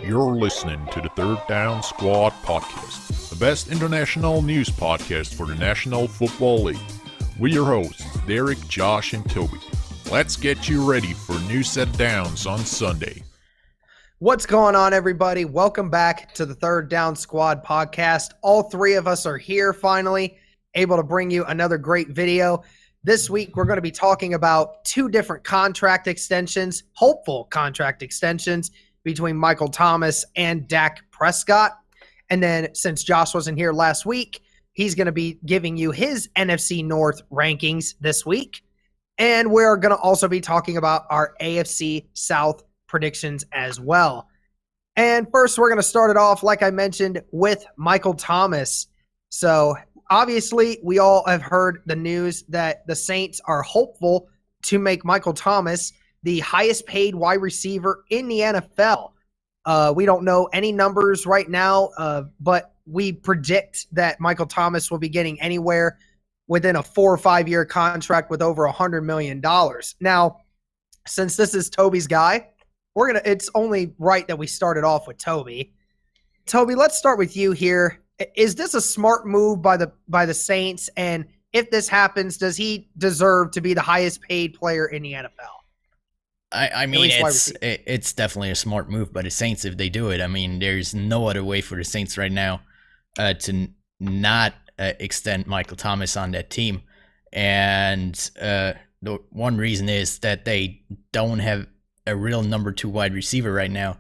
You're listening to the Third Down Squad podcast, the best international news podcast for the National Football League. We're your hosts, Derek, Josh, and Toby. Let's get you ready for new set downs on Sunday. What's going on, everybody? Welcome back to the Third Down Squad podcast. All three of us are here finally, able to bring you another great video. This week, we're going to be talking about two different contract extensions, hopeful contract extensions between Michael Thomas and Dak Prexcott. And then since Josh wasn't here last week, he's going to be giving you his NFC North rankings this week. And we're going to also be talking about our AFC South predictions as well. And first, we're going to start it off, like I mentioned, with Michael Thomas. So obviously, we all have heard the news that the Saints are hopeful to make Michael Thomas the highest paid wide receiver in the NFL. We don't know any numbers right now, but we predict that Michael Thomas will be getting anywhere within a 4 or 5 year contract with over $100 million. Now, since this is Toby's guy, it's only right that we started off with Toby. Toby, let's start with you here. Is this a smart move by the Saints? And if this happens, does he deserve to be the highest paid player in the NFL? I mean, it's definitely a smart move by the Saints if they do it. I mean, there's no other way for the Saints right now to not extend Michael Thomas on that team. And the one reason is that they don't have a real number 2 wide receiver right now.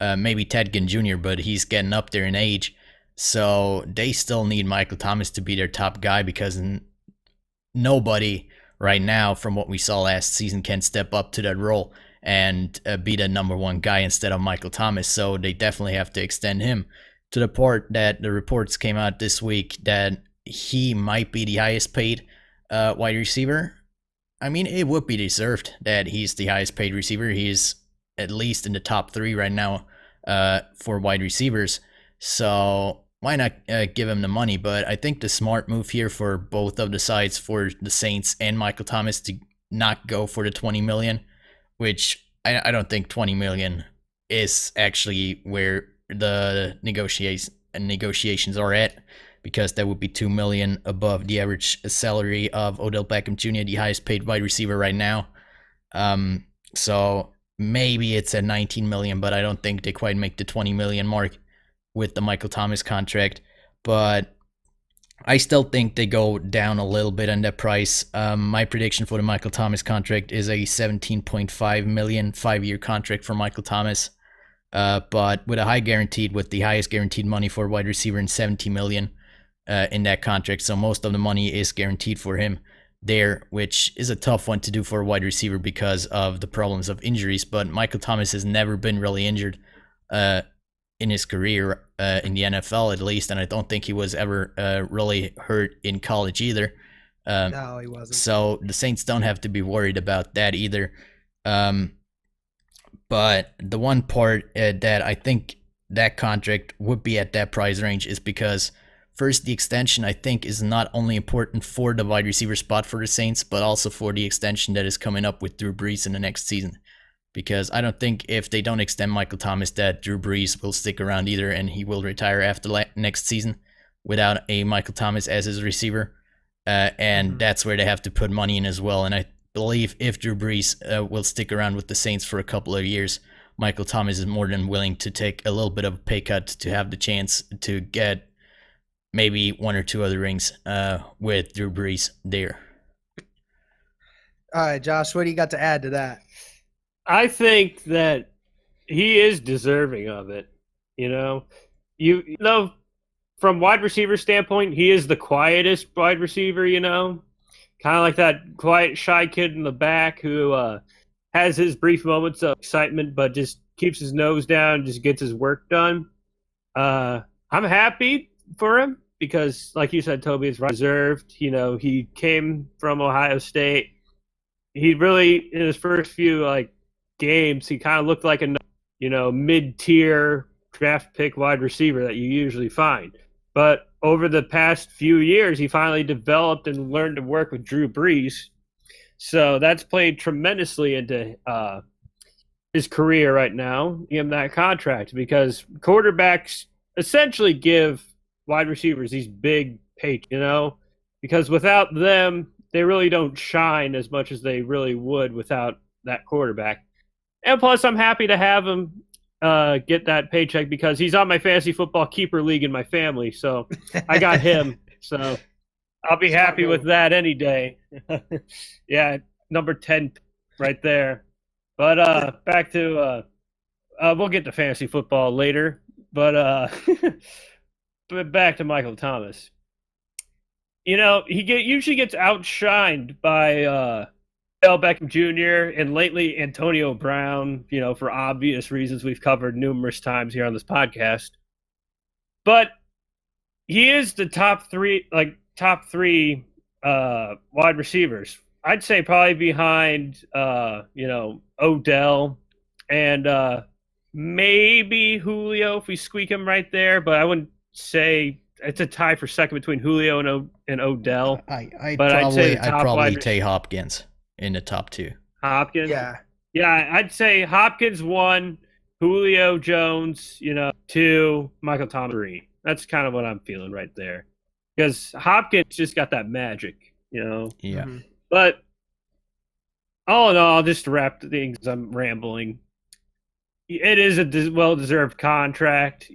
Maybe Ted Ginn Jr., but he's getting up there in age. So they still need Michael Thomas to be their top guy because nobody right now, from what we saw last season, can step up to that role and be the number 1 guy instead of Michael Thomas. So they definitely have to extend him, to the point that the reports came out this week that he might be the highest paid wide receiver. I mean, it would be deserved that he's the highest paid receiver. He's at least in the top 3 right now for wide receivers. So why not give him the money? But I think the smart move here for both of the sides, for the Saints and Michael Thomas, to not go for the $20 million, which I don't think $20 million is actually where the negotiations are at, because that would be $2 million above the average salary of Odell Beckham Jr., the highest paid wide receiver right now. So maybe it's at $19 million, but I don't think they quite make the $20 million mark with the Michael Thomas contract. But I still think they go down a little bit on that price. My prediction for the Michael Thomas contract is a $17.5 million 5-year contract for Michael Thomas. But with the highest guaranteed money for a wide receiver in $70 million in that contract. So most of the money is guaranteed for him there, which is a tough one to do for a wide receiver because of the problems of injuries. But Michael Thomas has never been really injured in his career in the NFL, at least, and I don't think he was ever really hurt in college either. No, he wasn't. So the Saints don't have to be worried about that either. But the one part that I think that contract would be at that price range is because, first, the extension, I think, is not only important for the wide receiver spot for the Saints, but also for the extension that is coming up with Drew Brees in the next season. Because I don't think if they don't extend Michael Thomas that Drew Brees will stick around either, and he will retire after next season without a Michael Thomas as his receiver. And that's where they have to put money in as well. And I believe if Drew Brees will stick around with the Saints for a couple of years, Michael Thomas is more than willing to take a little bit of a pay cut to have the chance to get maybe 1 or 2 other rings with Drew Brees there. All right, Josh, what do you got to add to that? I think that he is deserving of it. You know, from wide receiver standpoint, he is the quietest wide receiver, kind of like that quiet, shy kid in the back who has his brief moments of excitement, but just keeps his nose down, just gets his work done. I'm happy for him because, like you said, Toby, it's deserved. He came from Ohio State. He really, in his first few games, he kind of looked like a mid-tier draft pick wide receiver that you usually find. But over the past few years, he finally developed and learned to work with Drew Brees. So that's played tremendously into his career right now, give him that contract, because quarterbacks essentially give wide receivers these big pay, because without them, they really don't shine as much as they really would without that quarterback. And plus, I'm happy to have him get that paycheck because he's on my fantasy football keeper league in my family. So I got him. So I'll be happy with that any day. Yeah, number 10 right there. But back to we'll get to fantasy football later. But back to Michael Thomas. He usually gets outshined by Odell Beckham Jr. and lately Antonio Brown, for obvious reasons we've covered numerous times here on this podcast. But he is the top three wide receivers. I'd say probably behind, Odell and maybe Julio if we squeak him right there. But I wouldn't say it's a tie for second between Julio and Odell. I'd probably take Hopkins in the top two. Hopkins? Yeah, I'd say Hopkins 1, Julio Jones, 2, Michael Thomas 3. That's kind of what I'm feeling right there. Because Hopkins just got that magic, Yeah. Mm-hmm. But all in all, just to wrap things, I'm rambling. It is a well-deserved contract,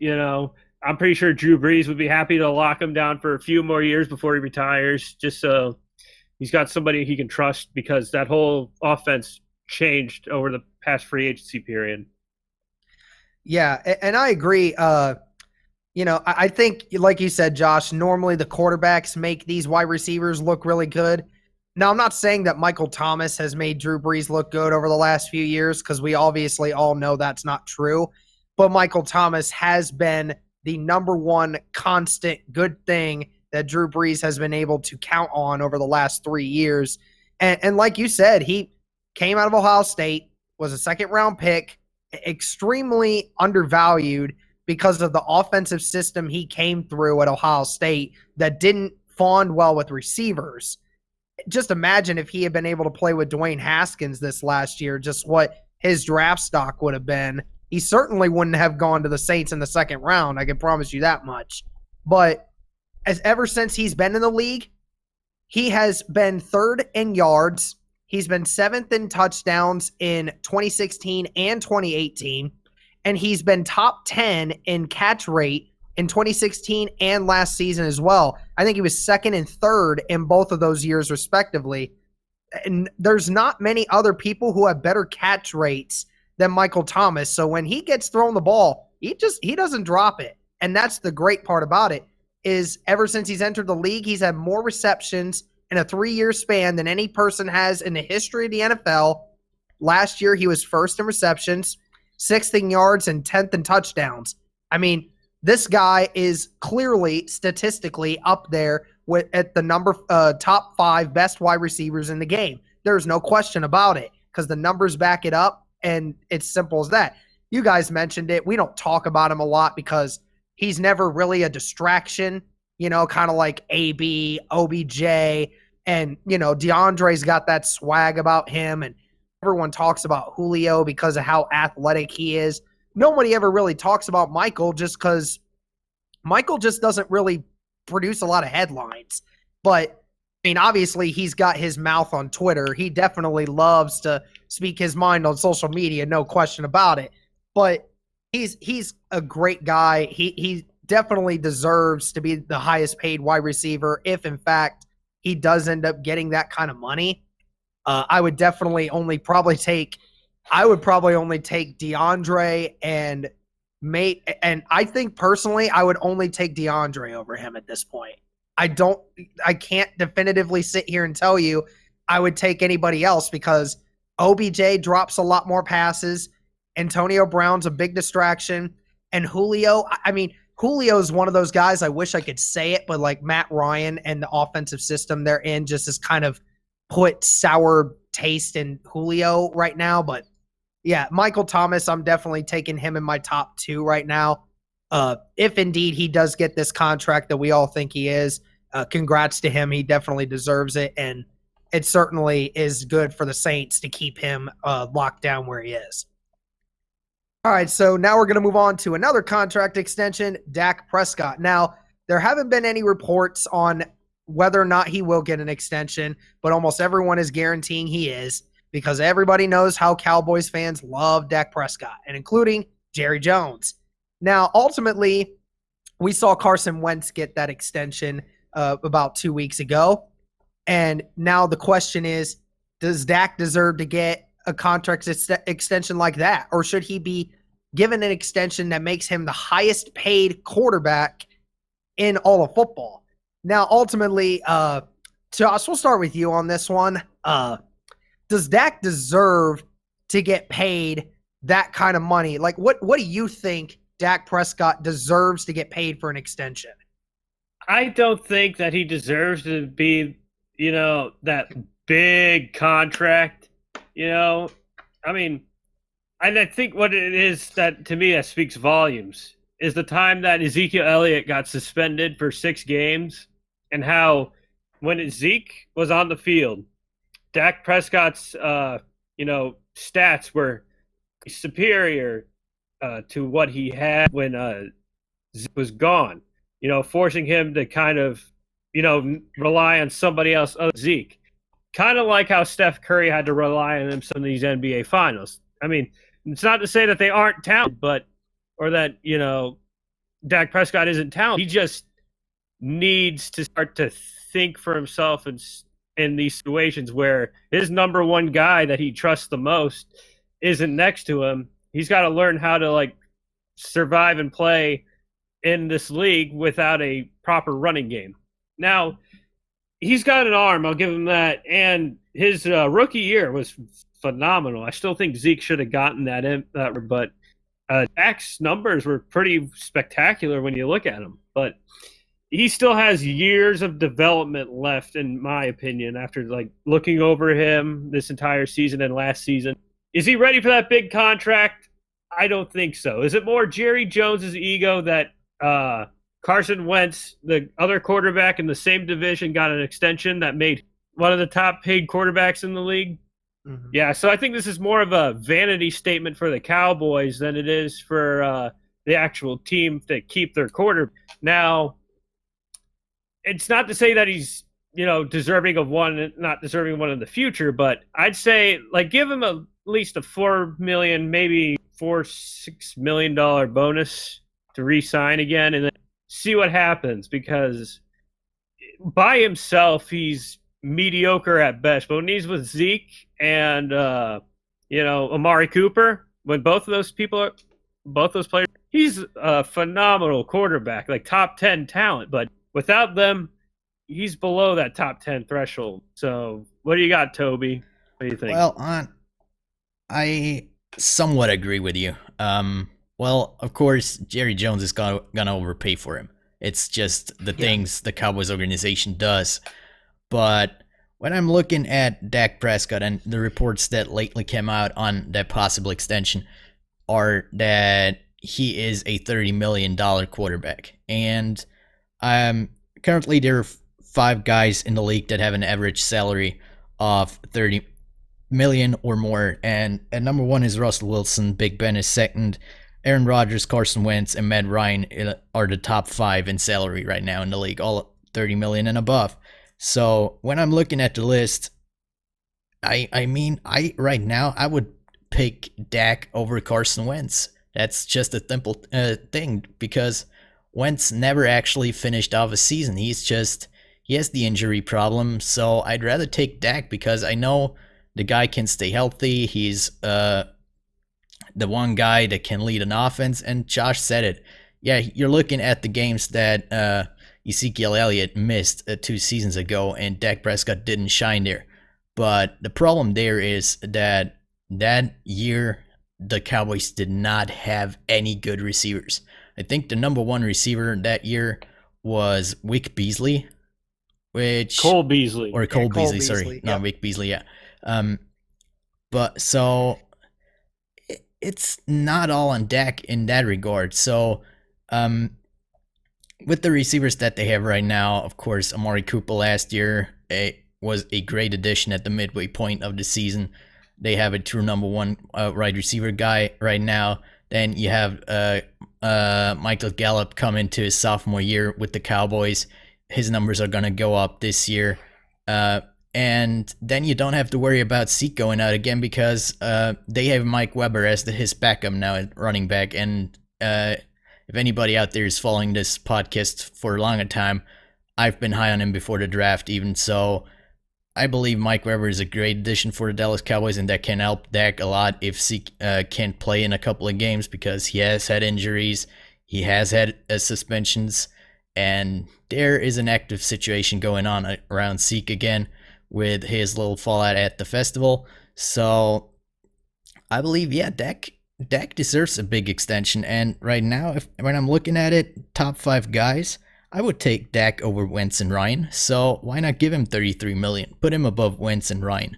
I'm pretty sure Drew Brees would be happy to lock him down for a few more years before he retires, just so he's got somebody he can trust, because that whole offense changed over the past free agency period. Yeah, and I agree. I think, like you said, Josh, normally the quarterbacks make these wide receivers look really good. Now, I'm not saying that Michael Thomas has made Drew Brees look good over the last few years, because we obviously all know that's not true. But Michael Thomas has been the number one constant good thing that Drew Brees has been able to count on over the last 3 years. And like you said, he came out of Ohio State, was a second-round pick, extremely undervalued because of the offensive system he came through at Ohio State that didn't fond well with receivers. Just imagine if he had been able to play with Dwayne Haskins this last year, just what his draft stock would have been. He certainly wouldn't have gone to the Saints in the second round. I can promise you that much. But ever since he's been in the league, he has been third in yards. He's been seventh in touchdowns in 2016 and 2018. And he's been top 10 in catch rate in 2016 and last season as well. I think he was second and third in both of those years, respectively. And there's not many other people who have better catch rates than Michael Thomas. So when he gets thrown the ball, he doesn't drop it. And that's the great part about it, is ever since he's entered the league, he's had more receptions in a 3-year span than any person has in the history of the NFL. Last year, he was first in receptions, 6th in yards, and 10th in touchdowns. I mean, this guy is clearly statistically up there at the top 5 best wide receivers in the game. There's no question about it, because the numbers back it up, and it's simple as that. You guys mentioned it. We don't talk about him a lot because he's never really a distraction, kind of like AB, OBJ, and, DeAndre's got that swag about him, and everyone talks about Julio because of how athletic he is. Nobody ever really talks about Michael, just because Michael just doesn't really produce a lot of headlines. But, obviously he's got his mouth on Twitter. He definitely loves to speak his mind on social media, no question about it. But he's a great guy. He definitely deserves to be the highest paid wide receiver if, in fact, he does end up getting that kind of money. I would probably take DeAndre and I think personally I would only take DeAndre over him at this point. I can't definitively sit here and tell you I would take anybody else, because OBJ drops a lot more passes. Antonio Brown's a big distraction. And Julio, Julio's one of those guys, I wish I could say it, but like Matt Ryan and the offensive system they're in just has kind of put sour taste in Julio right now. But yeah, Michael Thomas, I'm definitely taking him in my top 2 right now. If indeed he does get this contract that we all think he is, congrats to him. He definitely deserves it. And it certainly is good for the Saints to keep him locked down where he is. All right, so now we're going to move on to another contract extension, Dak Prescott. Now, there haven't been any reports on whether or not he will get an extension, but almost everyone is guaranteeing he is because everybody knows how Cowboys fans love Dak Prescott, and including Jerry Jones. Now, ultimately, we saw Carson Wentz get that extension about 2 weeks ago, and now the question is, does Dak deserve to get a contract extension like that, or should he be given an extension that makes him the highest paid quarterback in all of football? Now, ultimately, Josh, we'll start with you on this one. Does Dak deserve to get paid that kind of money? Like, what do you think Dak Prescott deserves to get paid for an extension? I don't think that he deserves to be, that big contract, I mean, and I think what it is that, to me, that speaks volumes is the time that Ezekiel Elliott got suspended for 6 games and how when Zeke was on the field, Dak Prescott's, stats were superior to what he had when Zeke was gone, forcing him to kind of, rely on somebody else other than Zeke. Kind of like how Steph Curry had to rely on him some of these NBA finals. I mean, it's not to say that they aren't talented, or that, Dak Prescott isn't talented. He just needs to start to think for himself in these situations where his number one guy that he trusts the most isn't next to him. He's got to learn how to survive and play in this league without a proper running game. Now, he's got an arm, I'll give him that, and his rookie year was phenomenal. I still think Zeke should have gotten that, but Dak's numbers were pretty spectacular when you look at him. But he still has years of development left, in my opinion, after looking over him this entire season and last season. Is he ready for that big contract? I don't think so. Is it more Jerry Jones's ego that Carson Wentz, the other quarterback in the same division, got an extension that made one of the top paid quarterbacks in the league? Mm-hmm. Yeah, so I think this is more of a vanity statement for the Cowboys than it is for the actual team to keep their quarterback. Now, it's not to say that he's, deserving of one, not deserving of one in the future, but I'd say, give him at least a $4 million, maybe $6 million bonus to re-sign again and then see what happens, because by himself, he's mediocre at best. But when he's with Zeke and, Amari Cooper, when both those players, he's a phenomenal quarterback, top 10 talent. But without them, he's below that top 10 threshold. So what do you got, Toby? What do you think? Well, I somewhat agree with you. Well, of course, Jerry Jones is gonna overpay for him. It's just the things the Cowboys organization does. But when I'm looking at Dak Prescott and the reports that lately came out on that possible extension are that he is a $30 million quarterback. And currently there are 5 guys in the league that have an average salary of $30 million or more. And at number 1 is Russell Wilson. Big Ben is second. Aaron Rodgers, Carson Wentz, and Matt Ryan are the top 5 in salary right now in the league, all $30 million and above. So when I'm looking at the list, I right now I would pick Dak over Carson Wentz. That's just a simple thing, because Wentz never actually finished off a season. He has the injury problem. So I'd rather take Dak because I know the guy can stay healthy. He's the one guy that can lead an offense, and Josh said it. Yeah, you're looking at the games that Ezekiel Elliott missed 2 seasons ago, and Dak Prescott didn't shine there. But the problem there is that year, the Cowboys did not have any good receivers. I think the number 1 receiver that year was Vic Beasley, Cole Beasley. Or Cole Beasley, sorry. Not Vic Beasley, yeah. But so it's not all on Dak in that regard. So with the receivers that they have right now, of course, Amari Cooper last year was a great addition at the midway point of the season. They have a true number 1 wide receiver guy right now. Then you have Michael Gallup come into his sophomore year with the Cowboys. His numbers are going to go up this year. And then you don't have to worry about Zeke going out again because they have Mike Weber as his backup now at running back. And if anybody out there is following this podcast for a longer time, I've been high on him before the draft even. So I believe Mike Weber is a great addition for the Dallas Cowboys, and that can help Dak a lot if Zeke can't play in a couple of games because he has had injuries. He has had suspensions. And there is an active situation going on around Zeke again with his little fallout at the festival. So I believe, yeah, Dak deserves a big extension. And right now, when I'm looking at it, top 5 guys, I would take Dak over Wentz and Ryan. So why not give him $33 million? Put him above Wentz and Ryan.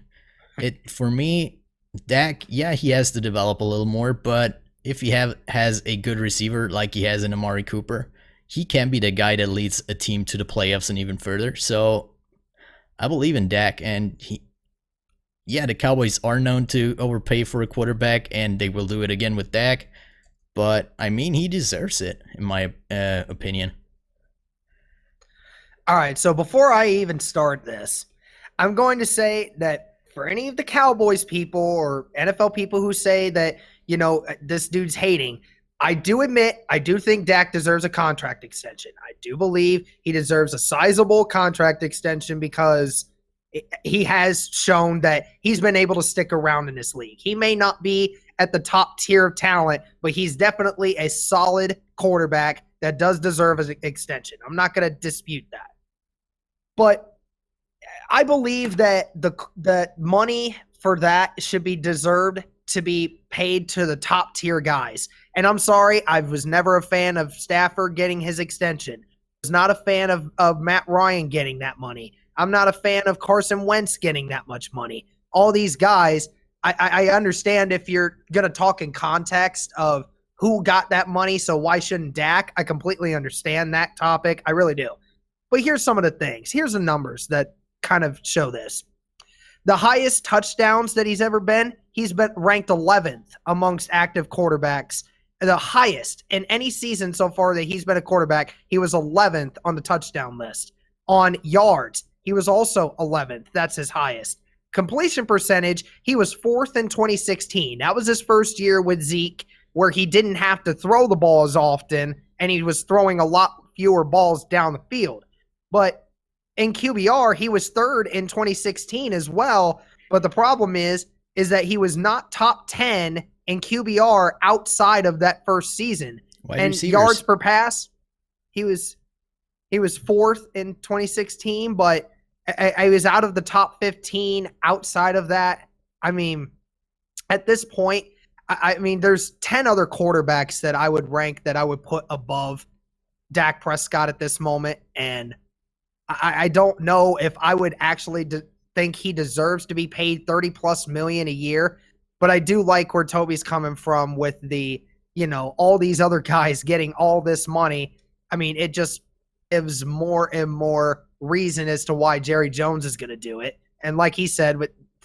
For me, Dak, yeah, he has to develop a little more, but if he has a good receiver like he has in Amari Cooper, he can be the guy that leads a team to the playoffs and even further. So I believe in Dak, and the Cowboys are known to overpay for a quarterback, and they will do it again with Dak. But I mean, he deserves it, in my opinion. All right, so before I even start this, I'm going to say that for any of the Cowboys people or NFL people who say that, this dude's hating, I do admit, I do think Dak deserves a contract extension. I do believe he deserves a sizable contract extension because he has shown that he's been able to stick around in this league. He may not be at the top tier of talent, but he's definitely a solid quarterback that does deserve an extension. I'm not going to dispute that. But I believe that the money for that should be deserved to be paid to the top tier guys. And I'm sorry, I was never a fan of Stafford getting his extension. I was not a fan of Matt Ryan getting that money. I'm not a fan of Carson Wentz getting that much money. All these guys, I understand if you're going to talk in context of who got that money, so why shouldn't Dak? I completely understand that topic. I really do. But here's some of the things. Here's the numbers that kind of show this. The highest touchdowns that he's ever been, he's been ranked 11th amongst active quarterbacks. The highest in any season so far that he's been a quarterback, he was 11th on the touchdown list. On yards, he was also 11th. That's his highest. Completion percentage, he was 4th in 2016. That was his first year with Zeke, where he didn't have to throw the ball as often, and he was throwing a lot fewer balls down the field. But in QBR, he was 3rd in 2016 as well. But the problem is that he was not top 10 in QBR outside of that first season. And yards per pass, he was 4th in 2016, but I was out of the top 15 outside of that. I mean, at this point, there's 10 other quarterbacks that I would rank that I would put above Dak Prescott at this moment, and I don't know if I would actually think he deserves to be paid $30+ million a year, but I do like where Toby's coming from with the, all these other guys getting all this money. I mean, it just gives more and more reason as to why Jerry Jones is going to do it. And like he said,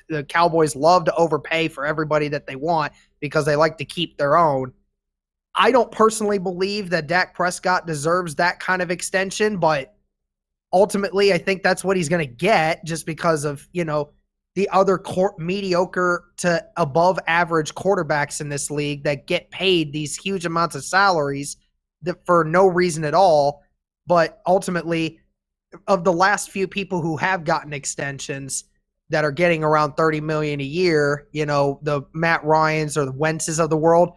the Cowboys love to overpay for everybody that they want because they like to keep their own. I don't personally believe that Dak Prescott deserves that kind of extension, but ultimately, I think that's what he's going to get just because of, the other mediocre to above average quarterbacks in this league that get paid these huge amounts of salaries for no reason at all. But ultimately, of the last few people who have gotten extensions that are getting around $30 million a year, the Matt Ryans or the Wentzes of the world,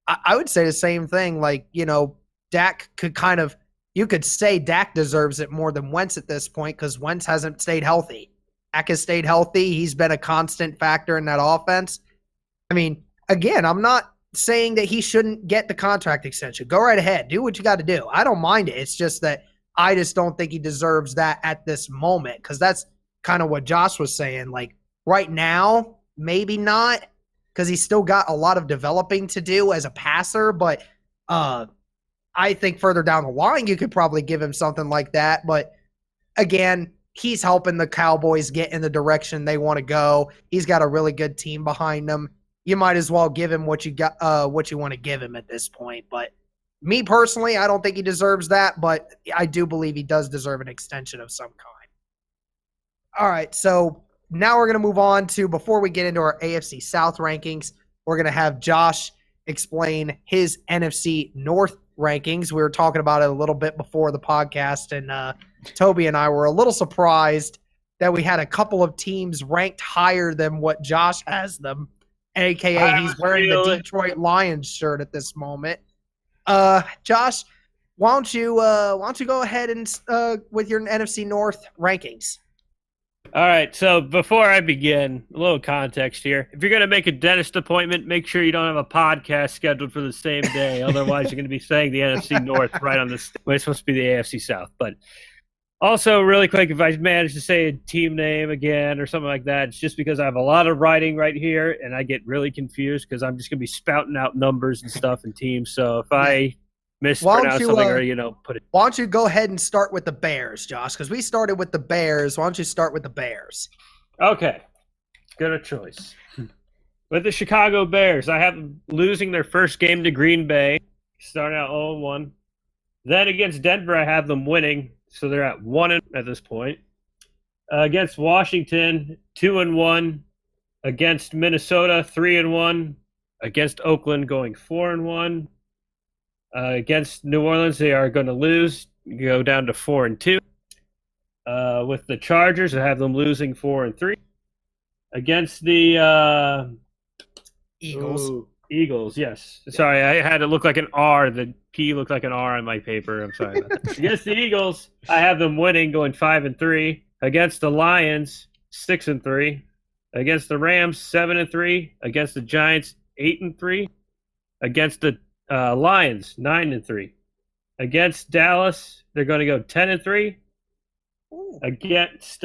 I would say the same thing. Like, Dak could you could say Dak deserves it more than Wentz at this point because Wentz hasn't stayed healthy. Dak has stayed healthy. He's been a constant factor in that offense. I mean, again, I'm not saying that he shouldn't get the contract extension. Go right ahead. Do what you got to do. I don't mind it. It's just that I just don't think he deserves that at this moment because that's kind of what Josh was saying. Like right now, maybe not because he's still got a lot of developing to do as a passer, but I think further down the line, you could probably give him something like that. But again, he's helping the Cowboys get in the direction they want to go. He's got a really good team behind him. you might as well give him what you got, what you want to give him at this point. But me personally, I don't think he deserves that, but I do believe he does deserve an extension of some kind. All right, so now we're going to move on to, before we get into our AFC South rankings, we're going to have Josh explain his NFC North rankings. We were talking about it a little bit before the podcast, and Toby and I were a little surprised that we had a couple of teams ranked higher than what Josh has them, aka he's wearing the Detroit Lions shirt at this moment. Josh, why don't you go ahead and with your NFC North rankings? All right, so before I begin, a little context here. If you're going to make a dentist appointment, make sure you don't have a podcast scheduled for the same day. Otherwise, you're going to be saying the NFC North right on this when it's supposed to be the AFC South. But also, really quick, if I manage to say a team name again or something like that, it's just because I have a lot of writing right here, and I get really confused because I'm just going to be spouting out numbers and stuff and teams. So if I mispronounce something or, put it. Why don't you go ahead and start with the Bears, Josh? Because we started with the Bears. Why don't you start with the Bears? Okay. Good choice. With the Chicago Bears, I have them losing their first game to Green Bay, starting out 0-1. Then against Denver, I have them winning, so they're at 1 at this point. Against Washington, 2-1. Against Minnesota, 3-1. Against Oakland, going 4-1. Against New Orleans, they are going to lose, go down to 4-2. With the Chargers, I have them losing 4-3. Against the Eagles, yes. Sorry, I had it look like an R. The P looked like an R on my paper. I'm sorry about that. Against the Eagles, I have them winning, going 5-3. Against the Lions, 6-3. Against the Rams, 7-3. Against the Giants, 8-3. Against the Lions, 9-3. Against Dallas, they're going to go 10-3. Ooh. Against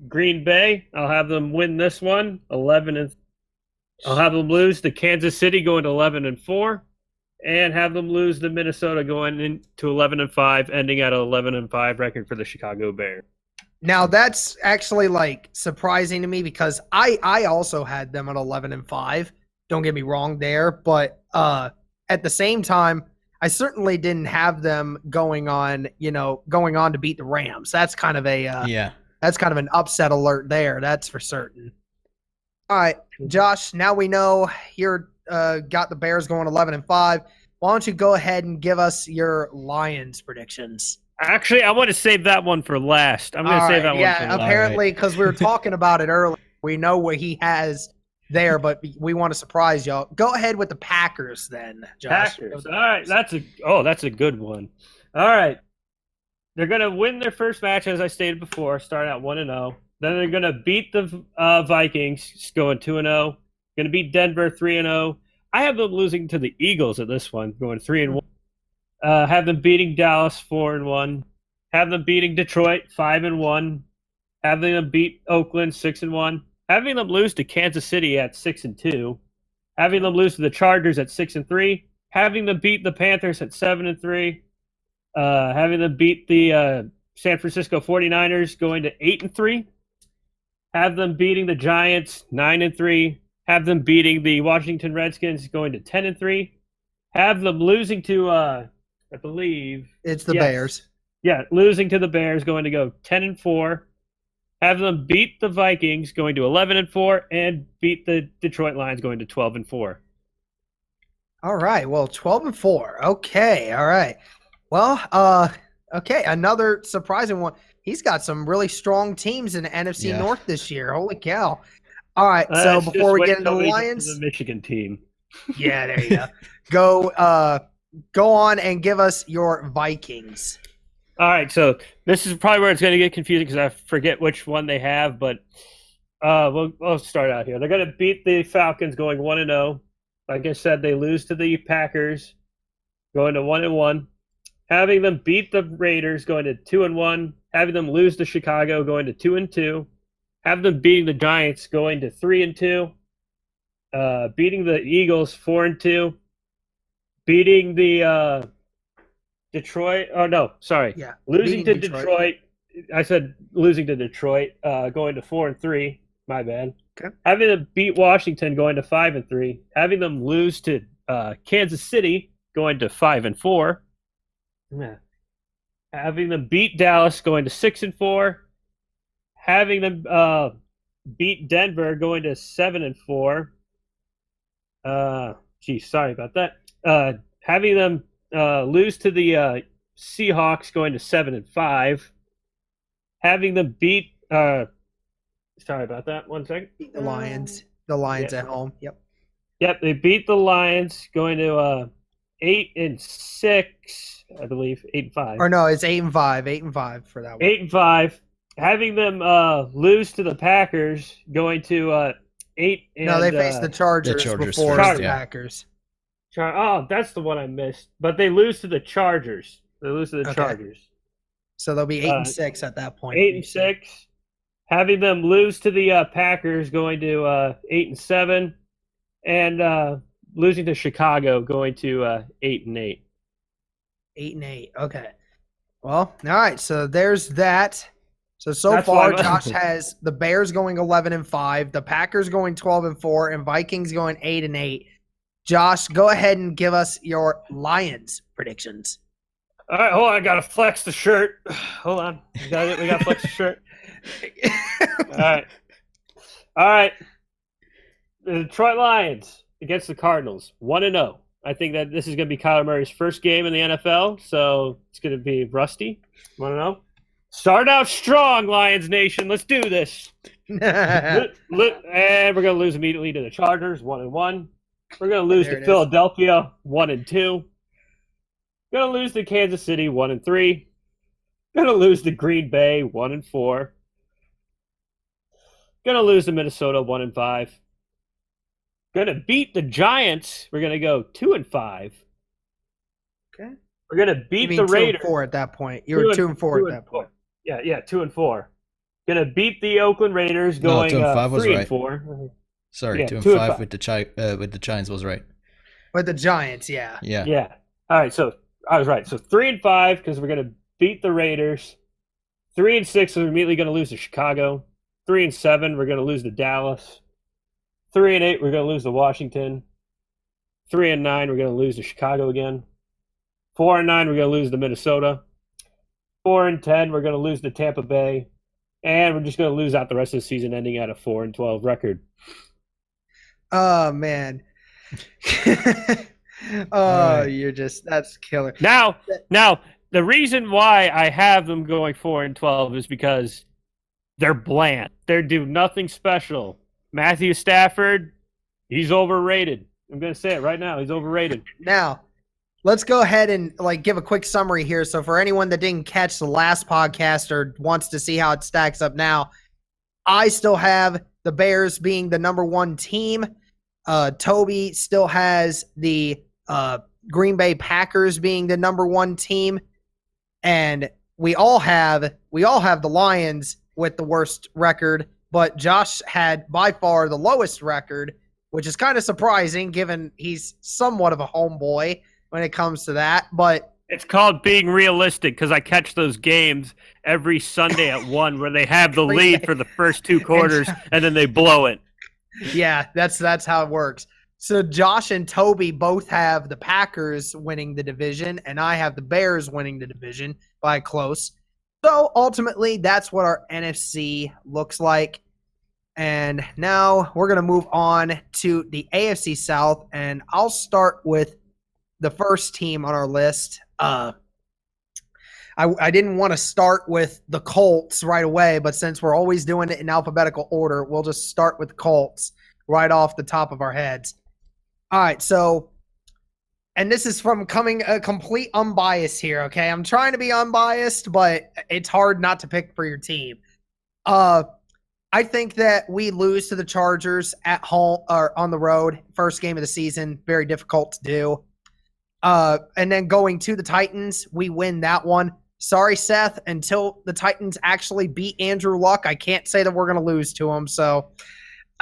Green Bay, I'll have them win this one, 11. I'll have them lose to Kansas City, going to 11-4, and have them lose to Minnesota, going into 11-5, ending at an 11-5 record for the Chicago Bears. Now that's actually surprising to me because I also had them at 11-5. Don't get me wrong there, but at the same time, I certainly didn't have them going on to beat the Rams. That's kind of that's kind of an upset alert there. That's for certain. All right, Josh, now we know you're got the Bears going 11-5. Why don't you go ahead and give us your Lions predictions? Actually, I want to save that one for last. I'm going to save that one for last. Yeah, apparently, because we were talking about it earlier. We know what he has there, but we want to surprise y'all. Go ahead with the Packers then, Josh. Packers. All right, that's a good one. All right. They're going to win their first match, as I stated before, start out 1-0. Then they're going to beat the Vikings, going 2-0. Going to beat Denver 3-0. I have them losing to the Eagles at this one, going 3-1. Have them beating Dallas 4-1. Have them beating Detroit 5-1. Having them beat Oakland 6-1. Having them lose to Kansas City at 6-2. Having them lose to the Chargers at 6-3. Having them beat the Panthers at 7-3. Having them beat the San Francisco 49ers, going to 8-3. Have them beating the Giants 9-3. Have them beating the Washington Redskins, going to 10-3. Have them losing to I believe it's the Bears. Yeah, losing to the Bears, going to go 10-4. Have them beat the Vikings, going to 11-4, and beat the Detroit Lions, going to 12-4. All right. Well, 12-4. Okay. All right. Well, okay. Another surprising one. He's got some really strong teams in the NFC North this year. Holy cow. All right. So before we get into the Lions, the Michigan team. Yeah, there you go. Go on and give us your Vikings. All right, so this is probably where it's going to get confusing because I forget which one they have, but we'll start out here. They're going to beat the Falcons, going 1-0. Like I said, they lose to the Packers, going to 1-1. Having them beat the Raiders, going to 2-1. Having them lose to Chicago, going to 2-2. Have them beating the Giants, going to 3-2. Beating the Eagles, 4-2. Beating the Detroit. Oh no, sorry. Yeah. Losing to Detroit. I said losing to Detroit. Going to 4-3. My bad. Okay. Having them beat Washington, going to 5-3. Having them lose to Kansas City, going to 5-4. Yeah. Having them beat Dallas, going to 6-4. Having them beat Denver, going to 7-4. Sorry about that. Having them lose to the Seahawks, going to 7-5. Having them beat. Sorry about that. 1 second. Beat the Lions. The Lions at home. Yep. Yep, they beat the Lions, going to 8-6, I believe, 8-5. Or no, it's 8-5. 8-5 for that one. 8-5. Having them lose to the Packers, going to 8. No, they faced the Chargers before first, the Packers. That's the one I missed. But they lose to the Chargers. They lose to the Chargers. So they'll be 8-6 at that point. 8-6. Having them lose to the Packers, going to 8-7, and losing to Chicago, going to 8-8. 8-8. Okay. Well, all right. So there's that. So That's far, why- Josh has the Bears going 11-5, the Packers going 12-4, and Vikings going 8-8. Josh, go ahead and give us your Lions predictions. All right, hold on. I got to flex the shirt. Hold on. We got to flex the shirt. All right. The Detroit Lions against the Cardinals, 1-0. I think that this is going to be Kyler Murray's first game in the NFL, so it's going to be rusty. 1-0. Start out strong, Lions Nation. Let's do this. And we're going to lose immediately to the Chargers, 1-1. We're going to lose to Philadelphia, 1-2. Going to lose to Kansas City, 1-3. Going to lose to Green Bay, 1-4. Going to lose to Minnesota, 1-5. Going to beat the Giants. We're going to go 2-5. Okay. We're going to beat the Raiders. 2-4 at that point. You were 2-4 at that point. Yeah, 2-4. Going to beat the Oakland Raiders, going 2-5 was 3-4. Sorry, Yeah, 2-5 with the Giants was right. With the Giants, yeah. Yeah. All right, so I was right. So 3-5 because we're going to beat the Raiders. 3-6, so we're immediately going to lose to Chicago. 3-7, we're going to lose to Dallas. 3-8, we're going to lose to Washington. 3-9, we're going to lose to Chicago again. 4-9, we're going to lose to Minnesota. 4-10, we're going to lose to Tampa Bay. And we're just going to lose out the rest of the season, ending at a 4-12 record. Oh, man. That's killer. Now, the reason why I have them going 4-12 is because they're bland. They do nothing special. Matthew Stafford, he's overrated. I'm going to say it right now. He's overrated. Now, let's go ahead and give a quick summary here. So for anyone that didn't catch the last podcast or wants to see how it stacks up now, I still have the Bears being the number one team. Toby still has the Green Bay Packers being the number one team. And we all have the Lions with the worst record, but Josh had by far the lowest record, which is kind of surprising given he's somewhat of a homeboy when it comes to that. But it's called being realistic because I catch those games every Sunday at 1 where they have the lead for the first 2 quarters and then they blow it. Yeah, that's how it works. So Josh and Toby both have the Packers winning the division, and I have the Bears winning the division by close. So ultimately, that's what our NFC looks like. And now we're going to move on to the AFC South, and I'll start with the first team on our list. I didn't want to start with the Colts right away, but since we're always doing it in alphabetical order, we'll just start with the Colts right off the top of our heads. All right, so, and this is from coming a complete unbiased here, okay? I'm trying to be unbiased, but it's hard not to pick for your team. I think that we lose to the Chargers at home or on the road, first game of the season, very difficult to do. And then going to the Titans, we win that one. Sorry, Seth, until the Titans actually beat Andrew Luck, I can't say that we're going to lose to him. So,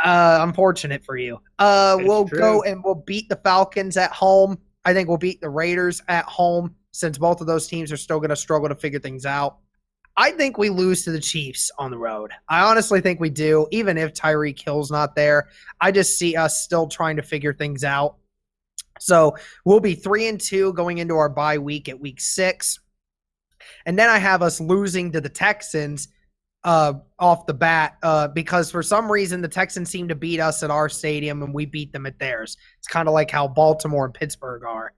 unfortunate for you. We'll go and we'll beat the Falcons at home. I think we'll beat the Raiders at home since both of those teams are still going to struggle to figure things out. I think we lose to the Chiefs on the road. I honestly think we do, even if Tyreek Hill's not there. I just see us still trying to figure things out. So we'll be 3-2 going into our bye week at week 6. And then I have us losing to the Texans off the bat because for some reason the Texans seem to beat us at our stadium and we beat them at theirs. It's kind of like how Baltimore and Pittsburgh are.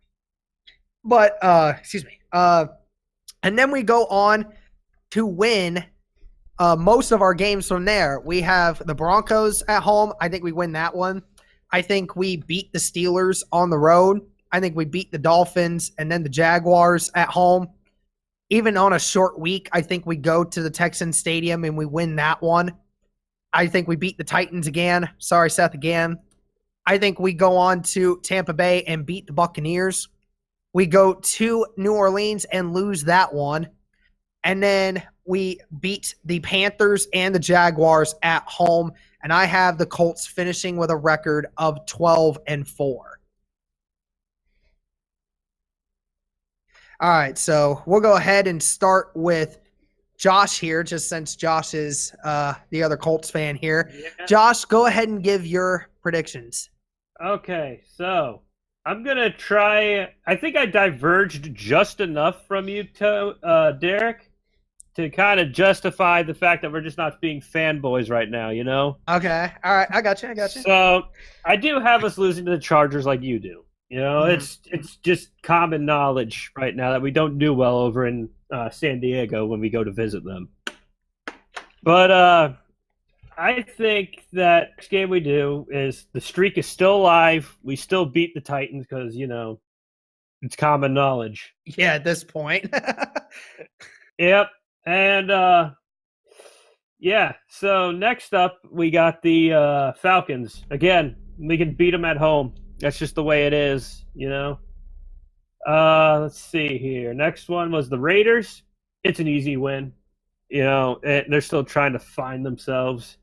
But, and then we go on to win most of our games from there. We have the Broncos at home. I think we win that one. I think we beat the Steelers on the road. I think we beat the Dolphins and then the Jaguars at home. Even on a short week, I think we go to the Texans Stadium and we win that one. I think we beat the Titans again. Sorry, Seth, again. I think we go on to Tampa Bay and beat the Buccaneers. We go to New Orleans and lose that one. And then we beat the Panthers and the Jaguars at home. And I have the Colts finishing with a record of 12-4. All right, so we'll go ahead and start with Josh here, just since Josh is the other Colts fan here. Yeah. Josh, go ahead and give your predictions. Okay, so I'm going to try – I think I diverged just enough from you, Derek, to kind of justify the fact that we're just not being fanboys right now, you know? Okay, all right, I got you. So I do have us losing to the Chargers like you do. You know, it's just common knowledge right now that we don't do well over in San Diego when we go to visit them. But I think that next game we do is the streak is still alive. We still beat the Titans because, you know, it's common knowledge. Yeah, at this point. Yep. And, yeah, so next up we got the Falcons. Again, we can beat them at home. That's just the way it is, you know. Let's see here. Next one was the Raiders. It's an easy win. You know, they're still trying to find themselves.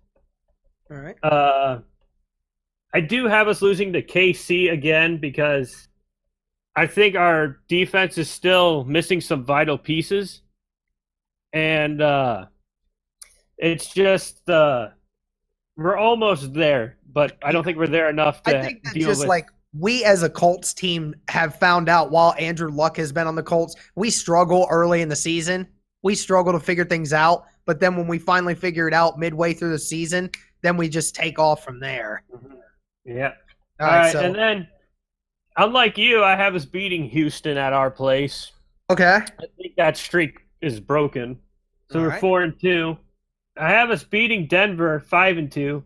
All right. I do have us losing to KC again because I think our defense is still missing some vital pieces. And it's just we're almost there, but I don't think we're there enough to I think that deal just with. Like we as a Colts team have found out while Andrew Luck has been on the Colts, we struggle early in the season. We struggle to figure things out, but then when we finally figure it out midway through the season, then we just take off from there. Yeah. All right, so, and then unlike you, I have us beating Houston at our place. Okay. I think that streak is broken. So All we're right. 4-2. I have us beating Denver 5-2,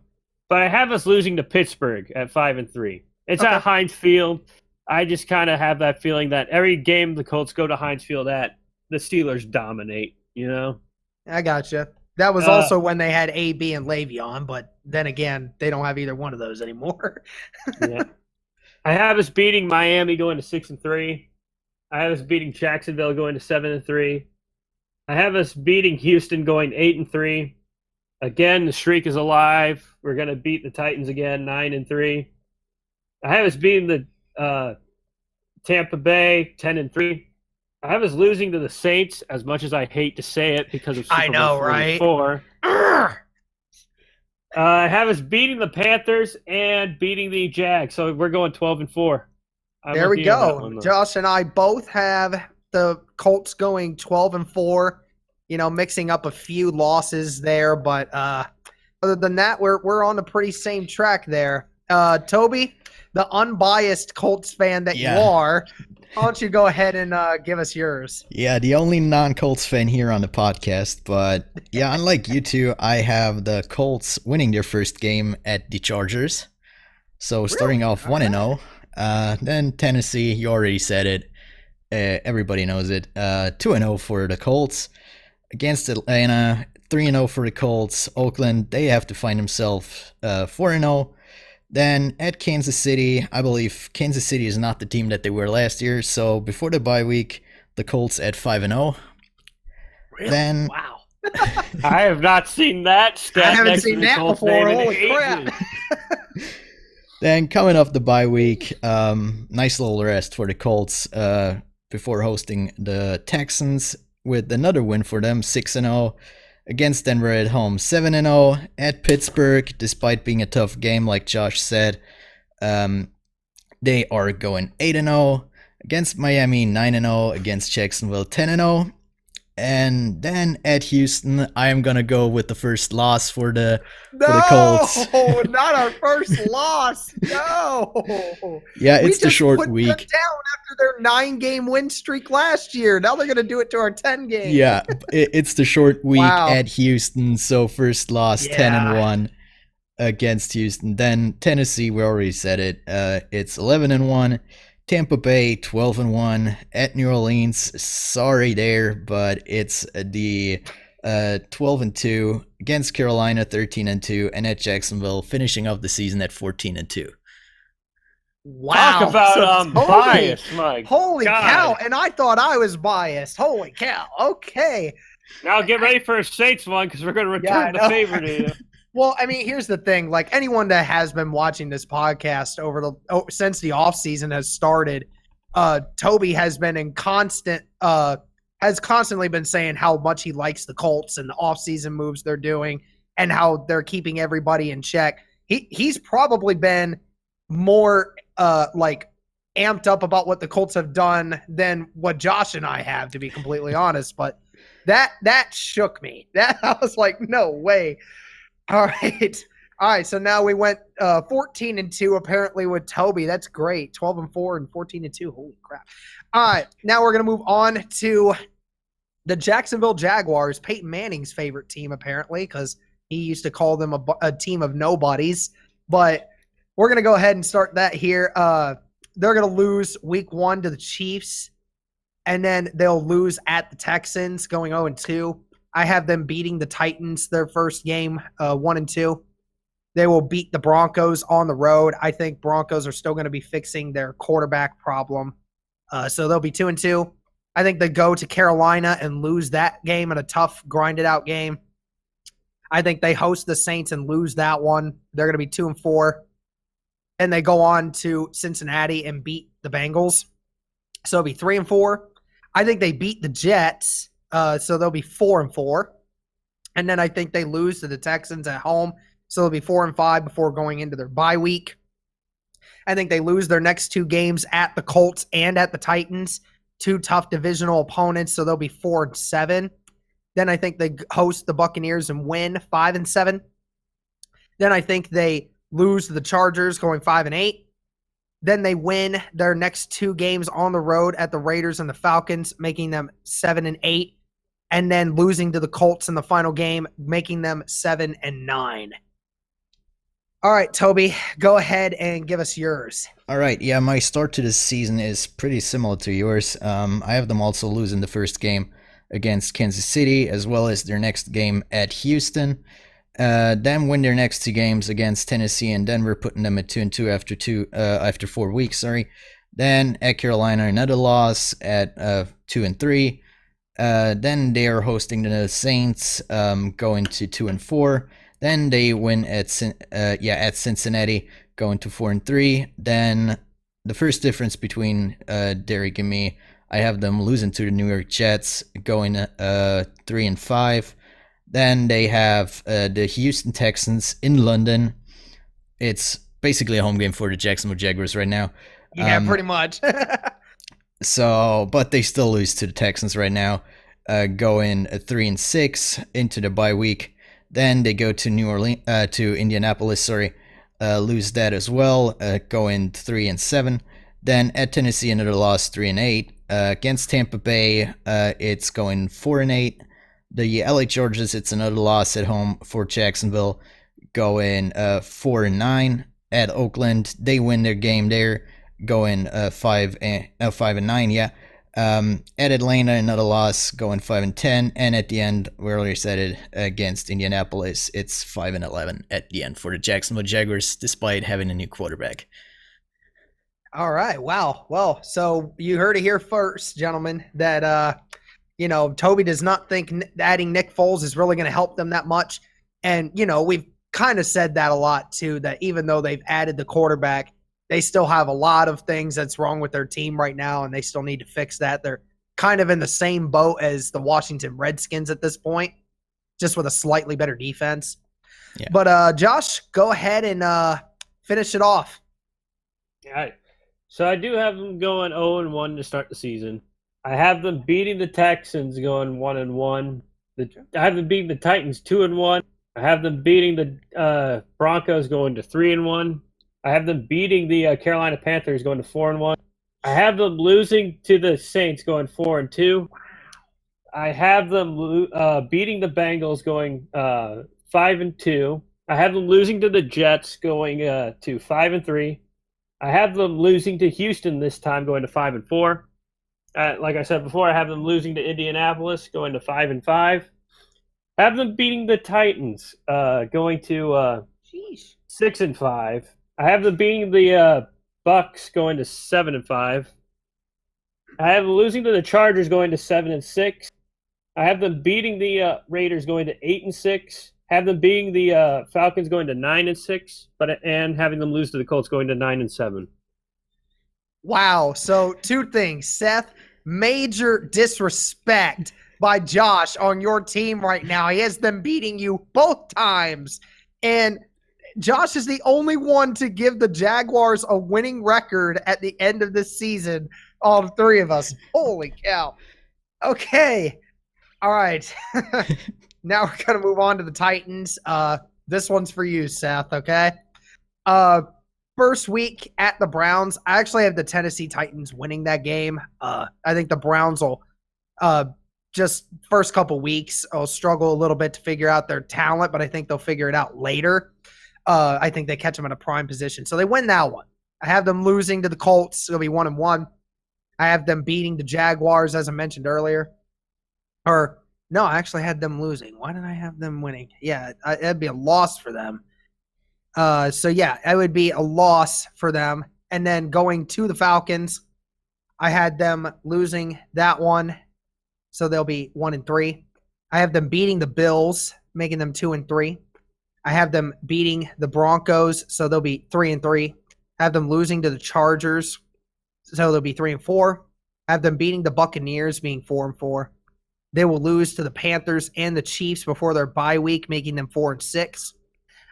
but I have us losing to Pittsburgh at 5-3. It's at Heinz Field. I just kind of have that feeling that every game the Colts go to Heinz Field at, the Steelers dominate, you know? I gotcha. That was also when they had AB and Le'Veon, but then again, they don't have either one of those anymore. Yeah. I have us beating Miami going to 6-3. I have us beating Jacksonville going to 7-3. I have us beating Houston going 8-3. Again, the streak is alive. We're going to beat the Titans again, 9-3. I have us beating the Tampa Bay 10-3. I have us losing to the Saints, as much as I hate to say it because of Super Bowl 44. Right? I have us beating the Panthers and beating the Jags, so we're going 12-4. There we go. Josh and I both have the Colts going 12-4. You know, mixing up a few losses there, but other than that, we're on the pretty same track there. Toby, the unbiased Colts fan that you are, why don't you go ahead and give us yours? Yeah, the only non-Colts fan here on the podcast, but yeah, unlike you two, I have the Colts winning their first game at the Chargers. So starting off 1-0, then Tennessee, you already said it, everybody knows it, 2-0 for the Colts. Against Atlanta, 3-0 for the Colts. Oakland, they have to find themselves 4-0. Then at Kansas City, I believe Kansas City is not the team that they were last year. So before the bye week, the Colts at 5-0. Really? Then, wow. I have not seen that. I haven't seen that before. Holy crap. Then coming off the bye week, nice little rest for the Colts before hosting the Texans with another win for them, 6-0 against Denver at home, 7-0 at Pittsburgh, despite being a tough game, like Josh said. They are going 8-0 against Miami, 9-0 against Jacksonville, 10-0. And then at Houston, I am gonna go with the first loss for the Colts. No, not our first loss. No. Yeah, it's the short week. We just put them down after their 9-game win streak last year. Now they're gonna do it to our 10 game. Yeah, it's the short week at Houston. So first loss, 10-1 against Houston. Then Tennessee, we already said it. It's 11-1. Tampa Bay 12-1 at New Orleans. Sorry there, but it's the 12-2 against Carolina, 13-2, and at Jacksonville, finishing off the season at 14-2. Wow! Talk about bias, Mike. Holy cow! And I thought I was biased. Holy cow! Okay. Now get ready for a Saints one because we're going to return the favor to you. Well, I mean, here's the thing. Like, anyone that has been watching this podcast since the offseason has started, Toby has been in has constantly been saying how much he likes the Colts and the offseason moves they're doing and how they're keeping everybody in check. He's probably been more amped up about what the Colts have done than what Josh and I have, to be completely honest. But that shook me. That I was like, no way. All right. So now we went 14-2 apparently with Toby. That's great. 12-4 and 14-2. Holy crap! All right, now we're gonna move on to the Jacksonville Jaguars, Peyton Manning's favorite team apparently, because he used to call them a team of nobodies. But we're gonna go ahead and start that here. They're gonna lose Week 1 to the Chiefs, and then they'll lose at the Texans, going 0-2. I have them beating the Titans their first game, 1-2. They will beat the Broncos on the road. I think Broncos are still going to be fixing their quarterback problem. So they'll be 2-2. I think they go to Carolina and lose that game in a tough, grinded-out game. I think they host the Saints and lose that one. They're going to be 2-4. And they go on to Cincinnati and beat the Bengals. So it'll be 3-4. I think they beat the Jets. So they'll be 4-4. And then I think they lose to the Texans at home. So they'll be 4-5 before going into their bye week. I think they lose their next 2 games at the Colts and at the Titans. 2 tough divisional opponents. So they'll be 4-7. Then I think they host the Buccaneers and win 5-7. Then I think they lose to the Chargers going 5-8. Then they win their next 2 games on the road at the Raiders and the Falcons, making them 7-8. And then losing to the Colts in the final game, making them 7-9. All right, Toby, go ahead and give us yours. All right, yeah, my start to this season is pretty similar to yours. I have them also losing the first game against Kansas City, as well as their next game at Houston. Then win their next 2 games against Tennessee and Denver, putting them at 2-2 after 4 weeks. Then at Carolina, another loss at 2-3. Then they are hosting the Saints, going to 2-4. Then they win at Cincinnati, going to 4-3. Then the first difference between Derek and me, I have them losing to the New York Jets, going 3-5. Then they have the Houston Texans in London. It's basically a home game for the Jacksonville Jaguars right now. Yeah, pretty much. But they still lose to the Texans right now, going 3-6 into the bye week. Then they go to Indianapolis, lose that as well, going 3-7. Then at Tennessee, another loss, 3-8. Against Tampa Bay, it's going 4-8. The LA Chargers, it's another loss at home for Jacksonville, going 4-9. At Oakland, they win their game there, going 5-9. Yeah. At Atlanta, another loss, going 5-10. And at the end, we already said it, against Indianapolis, it's 5-11 at the end for the Jacksonville Jaguars, despite having a new quarterback. All right. Wow. Well, so you heard it here first, gentlemen, that Toby does not think adding Nick Foles is really going to help them that much. And, we've kind of said that a lot too, that even though they've added the quarterback, they still have a lot of things that's wrong with their team right now, and they still need to fix that. They're kind of in the same boat as the Washington Redskins at this point, just with a slightly better defense. Yeah. But Josh, go ahead and finish it off. All right. So I do have them going 0-1 to start the season. I have them beating the Texans going 1-1. I have them beating the Titans 2-1. I have them beating the Broncos going to 3-1. I have them beating the Carolina Panthers going to 4-1. I have them losing to the Saints going 4-2. I have them beating the Bengals going 5-2. I have them losing to the Jets going to 5-3. I have them losing to Houston this time going to 5-4. Like I said before, I have them losing to Indianapolis going to 5-5. I have them beating the Titans going to 6-5. I have them beating the Bucks going to 7-5. I have them losing to the Chargers going to 7-6. I have them beating the Raiders going to 8-6. Have them beating the Falcons going to 9-6, and having them lose to the Colts going to 9-7. Wow. So 2 things. Seth, major disrespect by Josh on your team right now. He has them beating you both times. And Josh is the only one to give the Jaguars a winning record at the end of this season. All 3 of us. Holy cow. Okay. All right. Now we're going to move on to the Titans. This one's for you, Seth, okay? First week at the Browns, I actually have the Tennessee Titans winning that game. I think the Browns will just first couple weeks will struggle a little bit to figure out their talent, but I think they'll figure it out later. I think they catch them in a prime position. So they win that one. I have them losing to the Colts. It'll be 1-1. I have them beating the Jaguars, as I mentioned earlier. No, I actually had them losing. Why did I have them winning? Yeah, it'd be a loss for them. So, yeah, it would be a loss for them. And then going to the Falcons, I had them losing that one. So they'll be 1-3. I have them beating the Bills, making them 2-3. I have them beating the Broncos, so they'll be 3-3. I have them losing to the Chargers, so they'll be 3-4. I have them beating the Buccaneers, being 4-4. They will lose to the Panthers and the Chiefs before their bye week, making them 4-6.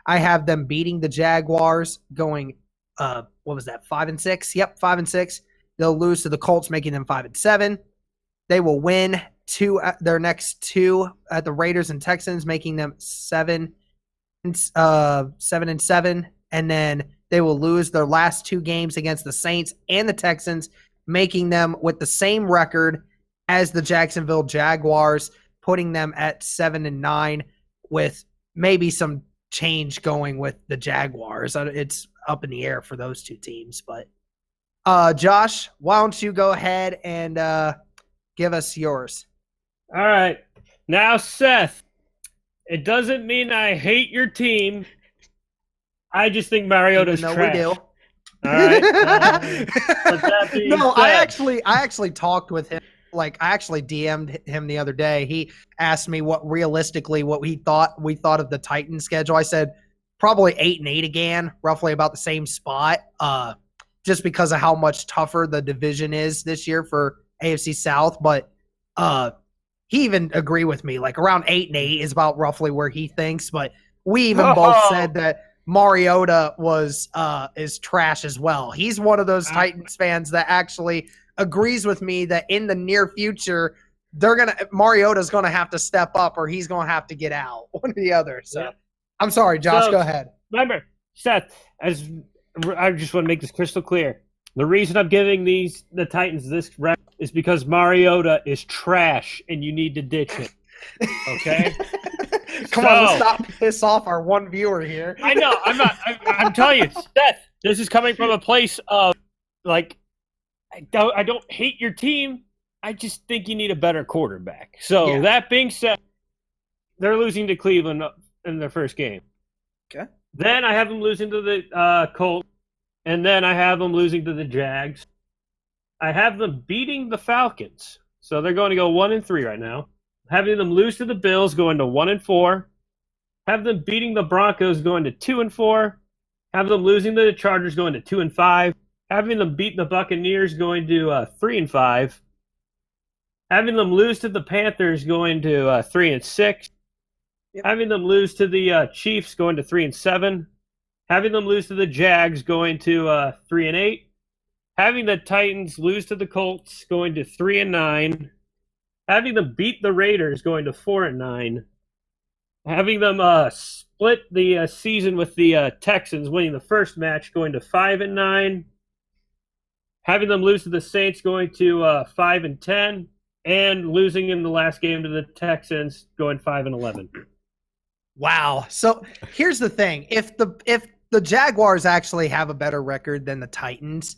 I have them beating the Jaguars, going, 5-6? Yep, 5-6. They'll lose to the Colts, making them 5-7. They will win their next 2 at the Raiders and Texans, making them 7-7. And then they will lose their last 2 games against the Saints and the Texans, making them with the same record as the Jacksonville Jaguars, putting them at 7-9 with maybe some change going with the Jaguars. It's up in the air for those 2 teams. But Josh, why don't you go ahead and give us yours? All right. Now, Seth, it doesn't mean I hate your team. I just think Mariota's trash. We do. All right. No, I actually talked with him. Like, I actually DM'd him the other day. He asked me what we thought of the Titans schedule. I said probably 8-8 again, roughly about the same spot. Just because of how much tougher the division is this year for AFC South. But he even agreed with me. Like, around 8-8 is about roughly where he thinks. But we even both said that Mariota is trash as well. He's one of those Titans fans that actually agrees with me that in the near future, Mariota's gonna have to step up or he's gonna have to get out, one or the other. So yeah. I'm sorry, Josh, go ahead. Remember, Seth, as I just want to make this crystal clear. The reason I'm giving the Titans this rep is because Mariota is trash and you need to ditch it. Okay? Come on, let's not piss off our one viewer here. I know. I'm telling you, Seth, this is coming from a place of, like, I don't hate your team. I just think you need a better quarterback. So That being said, they're losing to Cleveland in their first game. Okay. Then I have them losing to the Colts. And then I have them losing to the Jags. I have them beating the Falcons. So they're going to go 1-3 right now. Having them lose to the Bills, going to 1-4. Have them beating the Broncos, going to 2-4. Have them losing to the Chargers, going to 2-5. Having them beat the Buccaneers, going to 3-5. Having them lose to the Panthers, going to 3-6. Yep. Having them lose to the Chiefs, going to 3-7. Having them lose to the Jags, going to 3-8. Having the Titans lose to the Colts, going to 3-9. Having them beat the Raiders, going to 4-9. Having them split the season with the Texans, winning the first match, going to 5-9. Having them lose to the Saints, going to 5-10, and losing in the last game to the Texans, going 5-11. Wow. So here's the thing: if the Jaguars actually have a better record than the Titans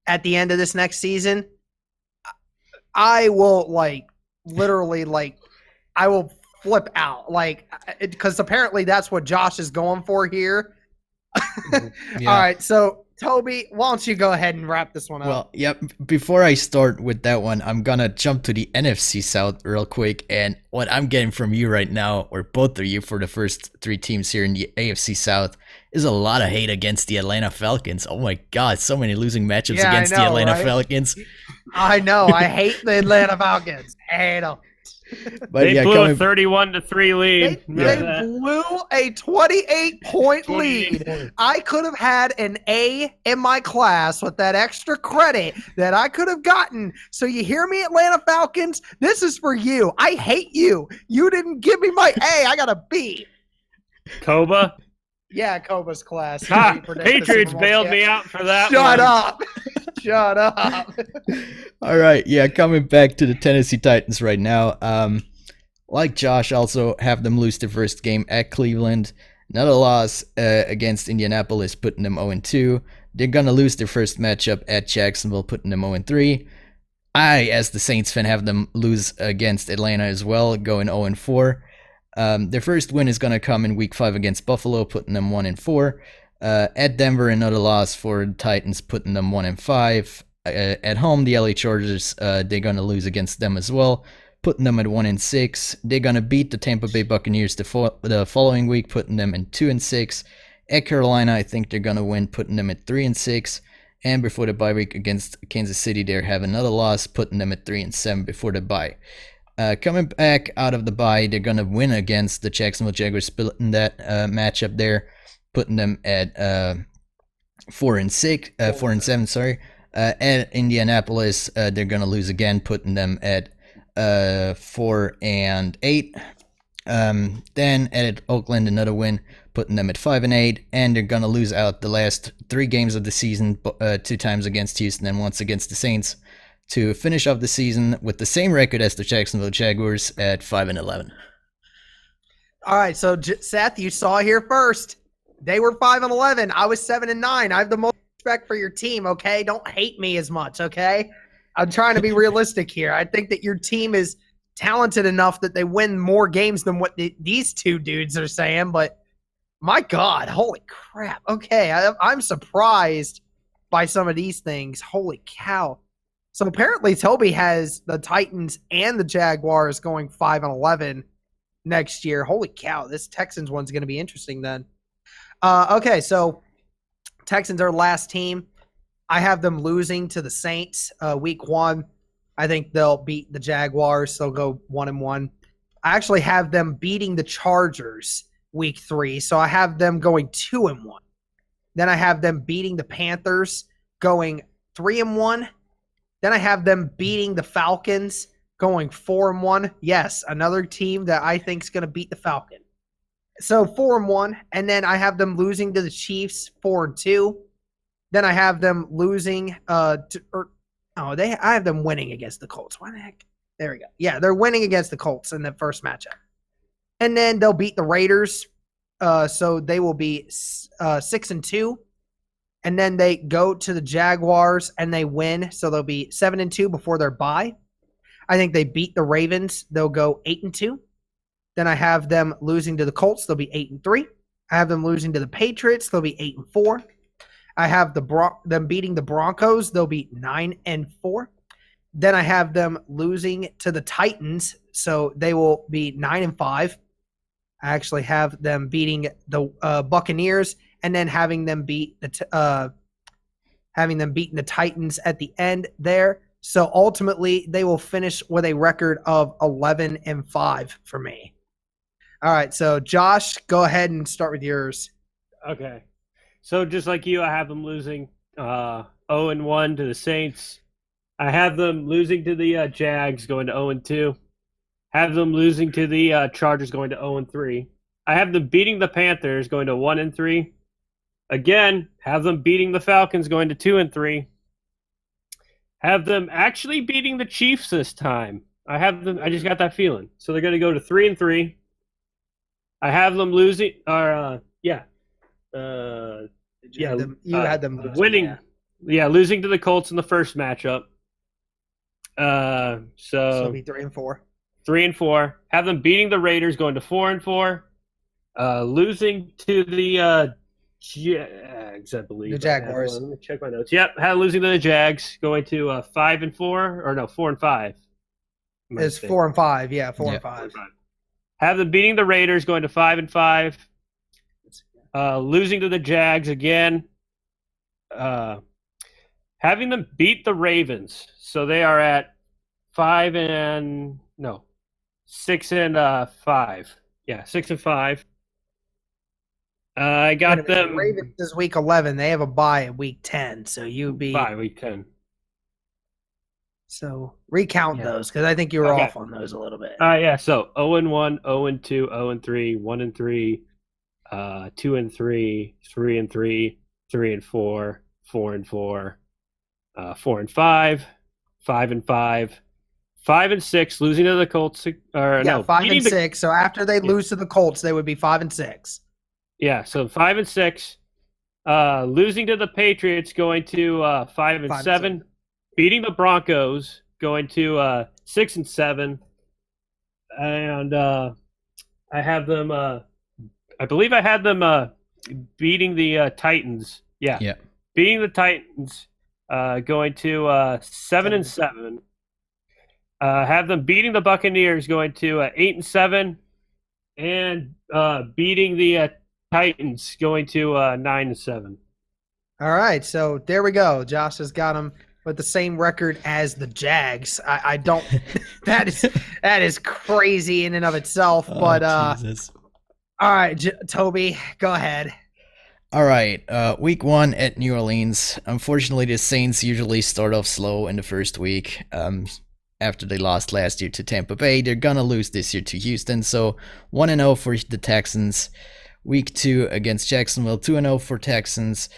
at the end of this next season, I will literally I will flip out, because apparently that's what Josh is going for here. Yeah. All right, so Toby, why don't you go ahead and wrap this one up? Well, yep. Before I start with that one, I'm gonna jump to the NFC South real quick. And what I'm getting from you right now, or both of you, for the first three teams here in the AFC South, is a lot of hate against the Atlanta Falcons. Oh my God, so many losing matchups against the Atlanta Falcons. I know. I hate the Atlanta Falcons. Hate them. But they blew a 31-3 lead. They blew a 28-point lead. I could have had an A in my class with that extra credit that I could have gotten. So you hear me, Atlanta Falcons? This is for you. I hate you. You didn't give me my A. I got a B. Koba? Yeah, Koba's class. Patriots bailed me out for that. Shut up. Shut up. All right. Yeah, coming back to the Tennessee Titans right now. Like Josh, also have them lose their first game at Cleveland. Another loss against Indianapolis, putting them 0-2. They're going to lose their first matchup at Jacksonville, putting them 0-3. I, as the Saints fan, have them lose against Atlanta as well, going 0-4. Their first win is going to come in Week 5 against Buffalo, putting them 1-4. At Denver, another loss for the Titans, putting them 1-5. At home, the LA Chargers, they're going to lose against them as well, putting them at 1-6. They're going to beat the Tampa Bay Buccaneers the following week, putting them in 2-6. At Carolina, I think they're going to win, putting them at 3-6. And before the bye week against Kansas City, they have another loss, putting them at 3-7 before the bye. Coming back out of the bye, they're going to win against the Jacksonville Jaguars, splitting that matchup there, putting them at 4-7. Sorry. At Indianapolis, they're going to lose again, putting them at 4-8. Then at Oakland, another win, putting them at 5-8, and they're going to lose out the last 3 games of the season, 2 times against Houston and once against the Saints, to finish off the season with the same record as the Jacksonville Jaguars at 5-11. All right, so Seth, you saw here first. They were 5-11. I was 7-9. I have the most respect for your team. Okay, don't hate me as much. Okay, I'm trying to be realistic here. I think that your team is talented enough that they win more games than what these two dudes are saying. But my God, holy crap. Okay, I'm surprised by some of these things. Holy cow. So apparently Toby has the Titans and the Jaguars going 5-11 next year. Holy cow, this Texans one's going to be interesting then. Okay, so Texans are last team. I have them losing to the Saints week 1. I think they'll beat the Jaguars. They'll go 1-1. I actually have them beating the Chargers week 3. So I have them going 2-1. Then I have them beating the Panthers going 3-1. Then I have them beating the Falcons, going 4-1. Yes, another team that I think is going to beat the Falcons. So 4-1, and then I have them losing to the Chiefs 4-2. Then I have them losing I have them winning against the Colts. Why the heck? There we go. Yeah, they're winning against the Colts in the first matchup. And then they'll beat the Raiders. So they will be 6-2. And then they go to the Jaguars and they win. So they'll be 7-2 before their bye. I think they beat the Ravens. They'll go 8-2. Then I have them losing to the Colts. They'll be 8-3. I have them losing to the Patriots. They'll be 8-4. I have them beating the Broncos. They'll be 9-4. Then I have them losing to the Titans. So they will be 9-5. I actually have them beating the Buccaneers and then having them beating the Titans at the end there. So ultimately, they will finish with a record of 11-5 for me. All right, so Josh, go ahead and start with yours. Okay. So just like you, I have them losing 0-1 to the Saints. I have them losing to the Jags, going to 0-2. Have them losing to the Chargers, going to 0-3. I have them beating the Panthers, going to 1-3. Again, have them beating the Falcons, going to 2-3. Have them actually beating the Chiefs this time. I just got that feeling. So they're going to go to 3-3. I have them losing, You had them losing, winning. Yeah, losing to the Colts in the first matchup. So it'll be 3-4. 3-4. Have them beating the Raiders, going to 4-4. Losing to the Jags, I believe. The Jaguars. Let me check my notes. Yep, losing to the Jags, going to 5-4, or no, 4-5. It's 4-5. Yeah, 4-5. Have them beating the Raiders, going to 5-5. Losing to the Jags again. Having them beat the Ravens, so they are at 6-5. Yeah, 6-5. I got them. Ravens is week 11. They have a bye at week 10, so you'd be bye week 10. So recount those, because I think you were off on those a little bit. Yeah. So 0-1, 0-2, 0-3, 1-3, 2-3, 3-3, 3-4, 4-4, 4-5, 5-5, 5-6, losing to the Colts. 5-6. So after they lose to the Colts, they would be 5-6. Yeah, so 5-6. Losing to the Patriots, going to 5-7. Beating the Broncos, going to 6-7. And I have them. I believe I had them beating the Titans. Yeah. Beating the Titans, going to 7-7. Have them beating the Buccaneers, going to 8-7, and beating the Titans, going to 9-7. All right, so there we go. Josh has got them with the same record as the Jags. I don't. that is crazy in and of itself. But Jesus. All right, Toby, go ahead. All right, week 1 at New Orleans. Unfortunately, the Saints usually start off slow in the first week. After they lost last year to Tampa Bay, they're gonna lose this year to Houston. So 1-0 for the Texans. Week 2 against Jacksonville, 2-0 for Texans.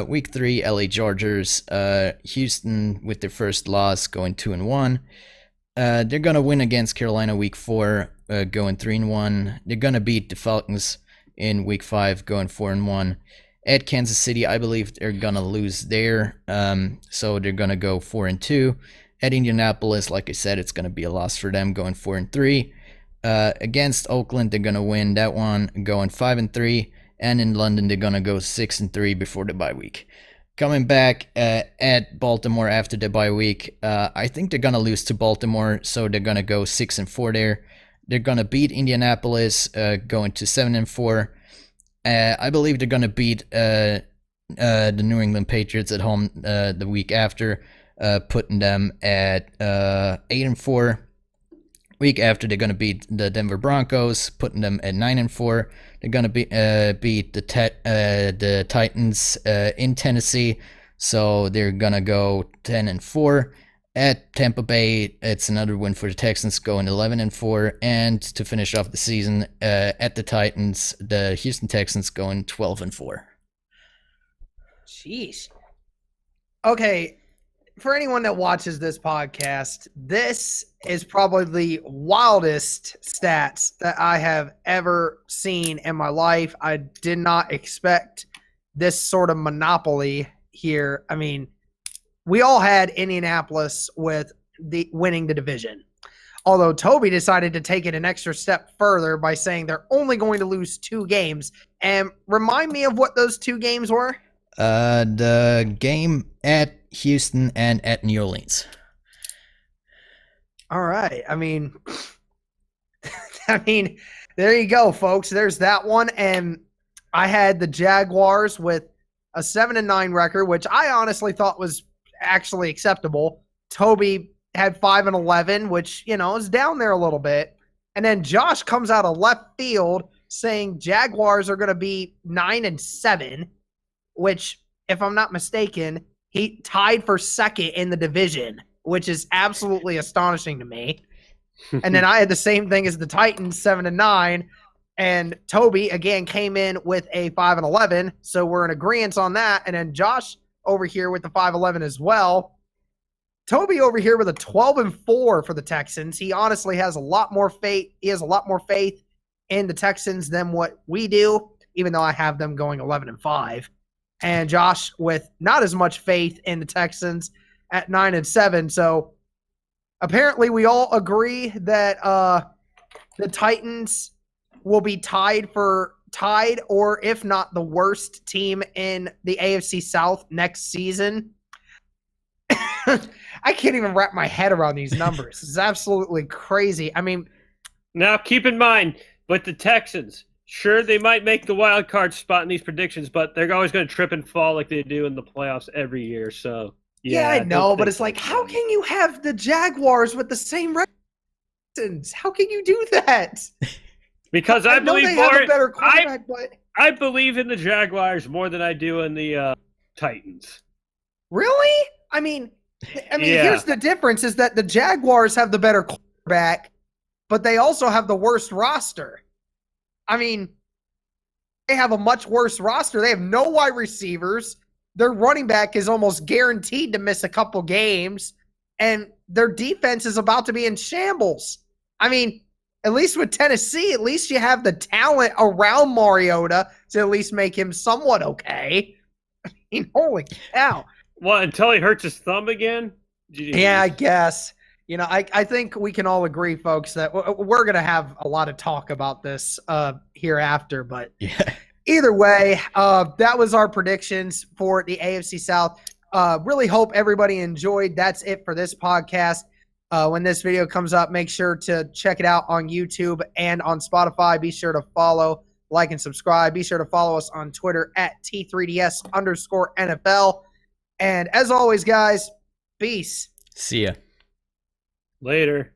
Week 3, LA Chargers. Houston with their first loss, going 2-1. They're gonna win against Carolina week 4, going 3-1. They're gonna beat the Falcons in week 5, going 4-1. At Kansas City, I believe they're gonna lose there. So they're gonna go 4-2. At Indianapolis, like I said, it's gonna be a loss for them, going 4-3. Against Oakland, they're gonna win that one, going 5-3. And in London, they're gonna go 6-3 before the bye week. Coming back at Baltimore after the bye week, I think they're gonna lose to Baltimore, so they're gonna go 6-4 there. They're gonna beat Indianapolis, going to 7-4. I believe they're gonna beat the New England Patriots at home the week after, putting them at 8-4. Week after, they're gonna beat the Denver Broncos, putting them at 9-4. They're gonna beat the Titans in Tennessee, so they're gonna go 10-4. At Tampa Bay, it's another win for the Texans, going 11-4. And to finish off the season, at the Titans, the Houston Texans going 12-4. Jeez. Okay, for anyone that watches this podcast, this is probably the wildest stats that I have ever seen in my life. I did not expect this sort of monopoly here. I mean, we all had Indianapolis with the winning the division. Although Toby decided to take it an extra step further by saying they're only going to lose 2 games. And remind me of what those 2 games were. The game at Houston and at New Orleans. All right. I mean, there you go, folks. There's that one. And I had the Jaguars with a 7-9 record, which I honestly thought was actually acceptable. Toby had 5-11, which, is down there a little bit. And then Josh comes out of left field saying Jaguars are going to be 9-7, which, if I'm not mistaken, he tied for second in the division, which is absolutely astonishing to me. And then I had the same thing as the Titans, 7-9. And Toby, again, came in with a 5-11. So we're in agreement on that. And then Josh over here with the 5-11 as well. Toby over here with a 12-4 for the Texans. He honestly has a lot more faith. He has a lot more faith in the Texans than what we do, even though I have them going 11-5. And Josh with not as much faith in the Texans at 9-7. So apparently we all agree that the Titans will be tied, or if not the worst team in the AFC South next season. I can't even wrap my head around these numbers. It's absolutely crazy. I mean, now keep in mind, with the Texans, sure, they might make the wild card spot in these predictions, but they're always going to trip and fall like they do in the playoffs every year. So yeah, I know, but it's like, how can you have the Jaguars with the same records? How can you do that? Because I believe they have a better quarterback, but I believe in the Jaguars more than I do in the Titans. Really? I mean, yeah. Here's the difference: is that the Jaguars have the better quarterback, but they also have the worst roster. I mean, they have a much worse roster. They have no wide receivers. Their running back is almost guaranteed to miss a couple games, and their defense is about to be in shambles. I mean, at least with Tennessee, at least you have the talent around Mariota to at least make him somewhat okay. I mean, holy cow. Well, until he hurts his thumb again? Jeez. Yeah, I guess. I think we can all agree, folks, that we're going to have a lot of talk about this hereafter. But yeah. Either way, that was our predictions for the AFC South. Really hope everybody enjoyed. That's it for this podcast. When this video comes up, make sure to check it out on YouTube and on Spotify. Be sure to follow, like, and subscribe. Be sure to follow us on Twitter at T3DS_NFL. And as always, guys, peace. See ya. Later.